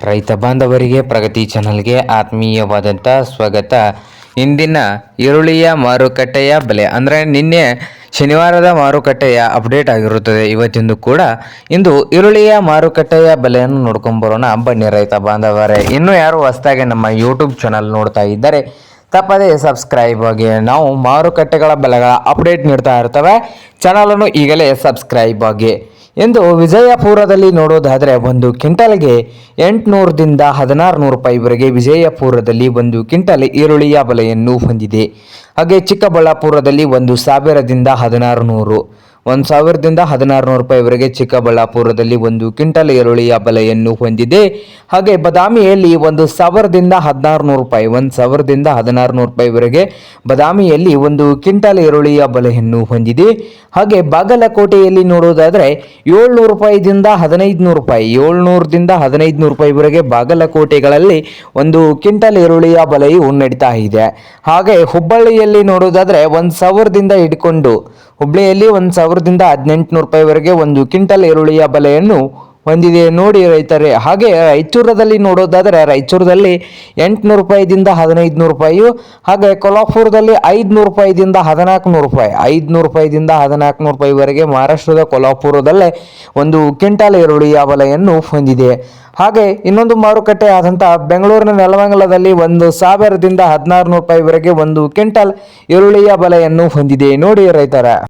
ರೈತ ಬಾಂಧವರಿಗೆ ಪ್ರಗತಿ ಚಾನಲ್ಗೆ ಆತ್ಮೀಯವಾದಂಥ ಸ್ವಾಗತ. ಇಂದಿನ ಈರುಳ್ಳಿಯ ಮಾರುಕಟ್ಟೆಯ ಬೆಲೆ ಅಂದರೆ ನಿನ್ನೆ ಶನಿವಾರದ ಮಾರುಕಟ್ಟೆಯ ಅಪ್ಡೇಟ್ ಆಗಿರುತ್ತದೆ. ಇವತ್ತಿಂದು ಕೂಡ ಇಂದು ಈರುಳ್ಳಿಯ ಮಾರುಕಟ್ಟೆಯ ಬೆಲೆಯನ್ನು ನೋಡ್ಕೊಂಬರೋಣ ಬನ್ನಿ ರೈತ ಬಾಂಧವರೇ. ಇನ್ನೂ ಯಾರು ಹೊಸದಾಗಿ ನಮ್ಮ ಯೂಟ್ಯೂಬ್ ಚಾನಲ್ ನೋಡ್ತಾ ಇದ್ದರೆ ತಪ್ಪದೇ ಸಬ್ಸ್ಕ್ರೈಬ್ ಆಗಿ. ನಾವು ಮಾರುಕಟ್ಟೆಗಳ ಬೆಲೆಗಳ ಅಪ್ಡೇಟ್ ನೀಡ್ತಾ ಇರ್ತವೆ. ಚಾನಲನ್ನು ಈಗಲೇ ಸಬ್ಸ್ಕ್ರೈಬ್ ಆಗಿ. ಎಂದು ವಿಜಯಪುರದಲ್ಲಿ ನೋಡೋದಾದರೆ ಒಂದು ಕ್ವಿಂಟಲ್ಗೆ 800ದಿಂದ 1600 ರೂಪಾಯಿವರೆಗೆ ವಿಜಯಪುರದಲ್ಲಿ ಒಂದು ಕ್ವಿಂಟಲ್ ಈರುಳ್ಳಿಯ ಬೆಲೆಯನ್ನು ಹೊಂದಿದೆ. ಹಾಗೆ ಚಿಕ್ಕಬಳ್ಳಾಪುರದಲ್ಲಿ 1000ದಿಂದ 1600 ರೂಪಾಯಿವರೆಗೆ ಚಿಕ್ಕಬಳ್ಳಾಪುರದಲ್ಲಿ ಒಂದು ಕ್ವಿಂಟಲ್ ಈರುಳ್ಳಿಯ ಬೆಲೆಯನ್ನು ಹೊಂದಿದೆ. ಹಾಗೆ ಬದಾಮಿಯಲ್ಲಿ 1000ದಿಂದ 1600 ರೂಪಾಯಿ 1600 ರೂಪಾಯಿವರೆಗೆ ಬದಾಮಿಯಲ್ಲಿ ಒಂದು ಕ್ವಿಂಟಲ್ ಈರುಳ್ಳಿಯ ಬೆಲೆಯನ್ನು ಹೊಂದಿದೆ. ಹಾಗೆ ಬಾಗಲಕೋಟೆಯಲ್ಲಿ ನೋಡುವುದಾದರೆ 700 ರೂಪಾಯಿದಿಂದ 1500 ರೂಪಾಯಿ 700ದಿಂದ 1500 ರೂಪಾಯಿವರೆಗೆ ಬಾಗಲಕೋಟೆಗಳಲ್ಲಿ ಒಂದು ಕ್ವಿಂಟಲ್ ಈರುಳ್ಳಿಯ ಬೆಲೆಯು ನಡೀತಾ ಇದೆ. ಹಾಗೆ ಹುಬ್ಬಳ್ಳಿಯಲ್ಲಿ ನೋಡುವುದಾದರೆ 1000ದಿಂದ ಹಿಡ್ಕೊಂಡು ಹುಬ್ಬಳ್ಳಿಯಲ್ಲಿ 1000ದಿಂದ 1800 ರೂಪಾಯಿವರೆಗೆ ಒಂದು ಕ್ವಿಂಟಲ್ ಈರುಳ್ಳಿಯ ಬೆಲೆಯನ್ನು ಹೊಂದಿದೆ ನೋಡಿ ರೈತರೇ. ಹಾಗೆ ರಾಯಚೂರದಲ್ಲಿ ನೋಡೋದಾದರೆ ರಾಯಚೂರದಲ್ಲಿ 800 ರೂಪಾಯಿದಿಂದ 1500 ರೂಪಾಯಿ. ಹಾಗೆ ಕೊಲ್ಹಾಪುರದಲ್ಲಿ 500 ರೂಪಾಯಿದಿಂದ 1400 ರೂಪಾಯಿ 500 ರೂಪಾಯಿದಿಂದ 1400 ರೂಪಾಯಿವರೆಗೆ ಮಹಾರಾಷ್ಟ್ರದ ಕೊಲ್ಹಾಪುರದಲ್ಲೇ ಒಂದು ಕ್ವಿಂಟಲ್ ಈರುಳ್ಳಿಯ ಬೆಲೆಯನ್ನು ಹೊಂದಿದೆ. ಹಾಗೆ ಇನ್ನೊಂದು ಮಾರುಕಟ್ಟೆ ಆದಂಥ ಬೆಂಗಳೂರಿನ ನೆಲಮಂಗಲದಲ್ಲಿ 1000ದಿಂದ 1600 ರೂಪಾಯಿವರೆಗೆ ಒಂದು ಕ್ವಿಂಟಲ್ ಈರುಳ್ಳಿಯ ಬೆಲೆಯನ್ನು ಹೊಂದಿದೆ ನೋಡಿ ರೈತರ.